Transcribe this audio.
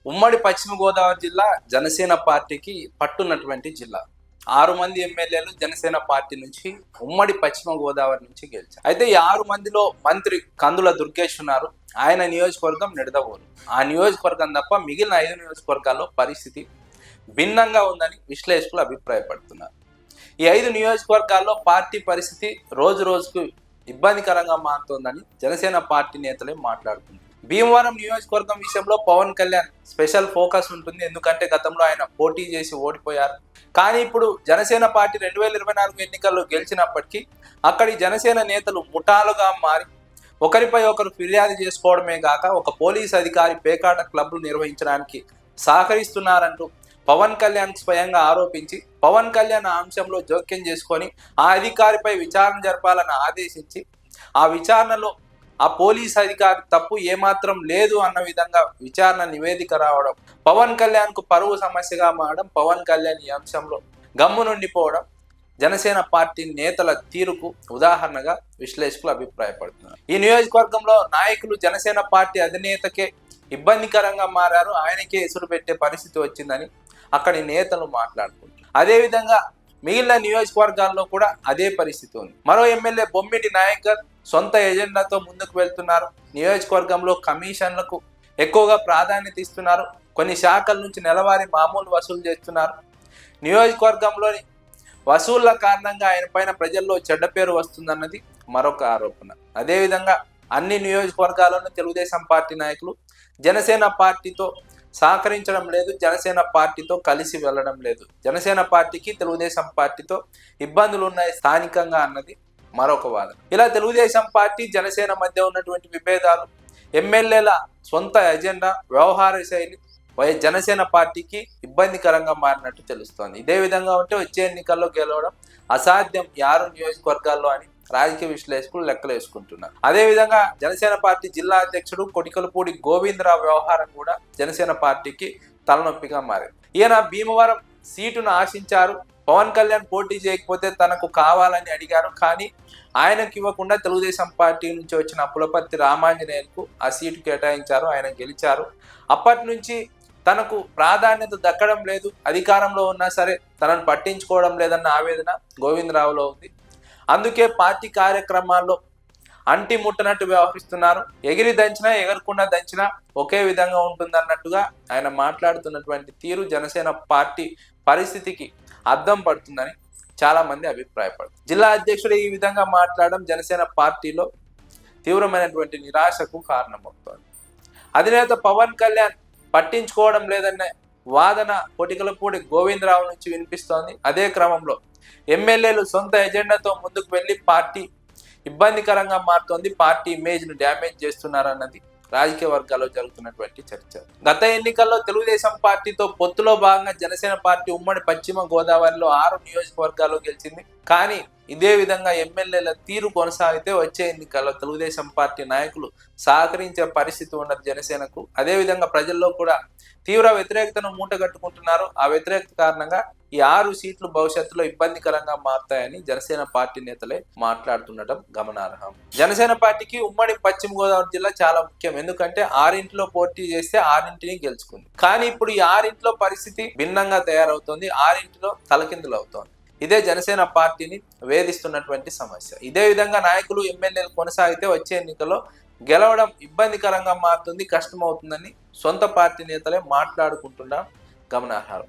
ఉమ్మడి పశ్చిమ గోదావరి జిల్లా జనసేన పార్టీకి పట్టున్నటువంటి జిల్లా. 6 మంది ఎమ్మెల్యేలు జనసేన పార్టీ నుంచి ఉమ్మడి పశ్చిమ గోదావరి నుంచి గెలిచారు. అయితే ఈ 6 మందిలో మంత్రి కందుల దుర్గేష్ ఉన్నారు. ఆయన నియోజకవర్గం నిడదవోలు. ఆ నియోజకవర్గం తప్ప మిగిలిన 5 నియోజకవర్గాల్లో పరిస్థితి భిన్నంగా ఉందని విశ్లేషకులు అభిప్రాయపడుతున్నారు. ఈ 5 నియోజకవర్గాల్లో పార్టీ పరిస్థితి రోజు రోజుకు ఇబ్బందికరంగా మారుతోందని జనసేన పార్టీ నేతలే మాట్లాడుతున్నారు. భీమవరం నియోజకవర్గం విషయంలో పవన్ కళ్యాణ్ స్పెషల్ ఫోకస్ ఉంటుంది. ఎందుకంటే గతంలో ఆయన పోటీ చేసి ఓడిపోయారు. కానీ ఇప్పుడు జనసేన పార్టీ 2024 ఎన్నికల్లో గెలిచినప్పటికీ అక్కడి జనసేన నేతలు ముఠాలుగా మారి ఒకరిపై ఒకరు ఫిర్యాదు చేసుకోవడమే కాక ఒక పోలీస్ అధికారి పేకాట క్లబ్లు నిర్వహించడానికి సహకరిస్తున్నారంటూ పవన్ కళ్యాణ్ స్వయంగా ఆరోపించి పవన్ కళ్యాణ్ ఆ అంశంలో జోక్యం చేసుకొని ఆ అధికారిపై విచారణ జరపాలని ఆదేశించి ఆ విచారణలో ఆ పోలీస్ అధికారి తప్పు ఏమాత్రం లేదు అన్న విధంగా విచారణ నివేదిక రావడం, పవన్ కళ్యాణ్ కు పరువు సమస్యగా మారడం, పవన్ కళ్యాణ్ ఈ అంశంలో గమ్ము నుండిపోవడం జనసేన పార్టీ నేతల తీరుకు ఉదాహరణగా విశ్లేషకులు అభిప్రాయపడుతున్నారు. ఈ నియోజకవర్గంలో నాయకులు జనసేన పార్టీ అధినేతకే ఇబ్బందికరంగా మారారు. ఆయనకే ఎసురు పెట్టే పరిస్థితి వచ్చిందని అక్కడి నేతలు మాట్లాడుకుంటున్నారు. అదేవిధంగా మిగిలిన నియోజకవర్గాల్లో కూడా అదే పరిస్థితి ఉంది. మరో ఎమ్మెల్యే బొమ్మిడి నాయకర్ సొంత ఎజెండాతో ముందుకు వెళ్తున్నారు. నియోజకవర్గంలో కమిషన్లకు ఎక్కువగా ప్రాధాన్యత ఇస్తున్నారు. కొన్ని శాఖల నుంచి నెలవారీ మామూలు వసూలు చేస్తున్నారు. నియోజకవర్గంలోని వసూళ్ల కారణంగా ఆయన పైన ప్రజల్లో చెడ్డ పేరు వస్తుందన్నది మరొక ఆరోపణ. అదేవిధంగా అన్ని నియోజకవర్గాల్లోనూ తెలుగుదేశం పార్టీ నాయకులు జనసేన పార్టీతో సహకరించడం లేదు, జనసేన పార్టీతో కలిసి వెళ్ళడం లేదు. జనసేన పార్టీకి తెలుగుదేశం పార్టీతో ఇబ్బందులు ఉన్నాయి స్థానికంగా అన్నది మరొక వాదన. ఇలా తెలుగుదేశం పార్టీ జనసేన మధ్య ఉన్నటువంటి విభేదాలు, ఎమ్మెల్యేల సొంత ఎజెండా, వ్యవహార శైలి జనసేన పార్టీకి ఇబ్బందికరంగా మారినట్టు తెలుస్తోంది. ఇదే విధంగా ఉంటే వచ్చే ఎన్నికల్లో గెలవడం అసాధ్యం 6 నియోజకవర్గాల్లో అని రాజకీయ విశ్లేషకులు లెక్కలు వేసుకుంటున్నారు. అదేవిధంగా జనసేన పార్టీ జిల్లా అధ్యక్షుడు కొటికలపూడి గోవిందరావు వ్యవహారం కూడా జనసేన పార్టీకి తలనొప్పిగా మారింది. ఈయన భీమవరం సీటును ఆశించారు. పవన్ కళ్యాణ్ పోటీ చేయకపోతే తనకు కావాలని అడిగారు. కానీ ఆయనకు ఇవ్వకుండా తెలుగుదేశం పార్టీ నుంచి వచ్చిన పులపర్తి రామాంజనేయులకు ఆ సీటు కేటాయించారు. ఆయన గెలిచారు. అప్పటి నుంచి తనకు ప్రాధాన్యత దక్కడం లేదు, అధికారంలో ఉన్నా సరే తనను పట్టించుకోవడం లేదన్న ఆవేదన గోవిందరావులో ఉంది. అందుకే పార్టీ కార్యక్రమాల్లో అంటి ముట్టనట్టు వ్యవహరిస్తున్నారు. ఎగిరి దంచినా ఎగరకుండా దంచినా ఒకే విధంగా ఉంటుందన్నట్టుగా ఆయన మాట్లాడుతున్నటువంటి తీరు జనసేన పార్టీ పరిస్థితికి అద్దం పడుతుందని చాలా మంది అభిప్రాయపడుతుంది. జిల్లా అధ్యక్షుడు ఈ విధంగా మాట్లాడడం జనసేన పార్టీలో తీవ్రమైనటువంటి నిరాశకు కారణమవుతోంది. అధినేత పవన్ కళ్యాణ్ పట్టించుకోవడం లేదనే వాదన కొటికలపూడి గోవిందరావు నుంచి వినిపిస్తోంది. అదే క్రమంలో ఎమ్మెల్యేలు సొంత ఎజెండాతో ముందుకు వెళ్లి పార్టీ ఇబ్బందికరంగా మారుతోంది, పార్టీ ఇమేజ్ ను డ్యామేజ్ చేస్తున్నారన్నది రాజకీయ వర్గాల్లో జరుగుతున్నటువంటి చర్చ. గత ఎన్నికల్లో తెలుగుదేశం పార్టీతో పొత్తులో భాగంగా జనసేన పార్టీ ఉమ్మడి పశ్చిమ గోదావరిలో 6 నియోజకవర్గాల్లో గెలిచింది. కానీ ఇదే విధంగా ఎమ్మెల్యేల తీరు కొనసాగితే వచ్చే ఎన్నికల్లో తెలుగుదేశం పార్టీ నాయకులు సహకరించే పరిస్థితి ఉన్నది జనసేనకు. అదేవిధంగా ప్రజల్లో కూడా తీవ్ర వ్యతిరేకతను మూటగట్టుకుంటున్నారు. ఆ వ్యతిరేకత కారణంగా ఈ 6 సీట్లు భవిష్యత్తులో ఇబ్బందికరంగా మారుతాయని జనసేన పార్టీ నేతలే మాట్లాడుతుండటం గమనార్హం. జనసేన పార్టీకి ఉమ్మడి పశ్చిమ గోదావరి జిల్లా చాలా ముఖ్యం. ఎందుకంటే 6 పోటీ చేస్తే 6 గెలుచుకుంది. కానీ ఇప్పుడు ఈ 6 పరిస్థితి భిన్నంగా తయారవుతోంది. 6 తలకిందులు అవుతోంది. ఇదే జనసేన పార్టీని వేధిస్తున్నటువంటి సమస్య. ఇదే విధంగా నాయకులు ఎమ్మెల్యేలు కొనసాగితే వచ్చే ఎన్నికల్లో గెలవడం ఇబ్బందికరంగా మారుతుంది, కష్టమవుతుందని సొంత పార్టీ నేతలే మాట్లాడుకుంటున్న గమనార్హం.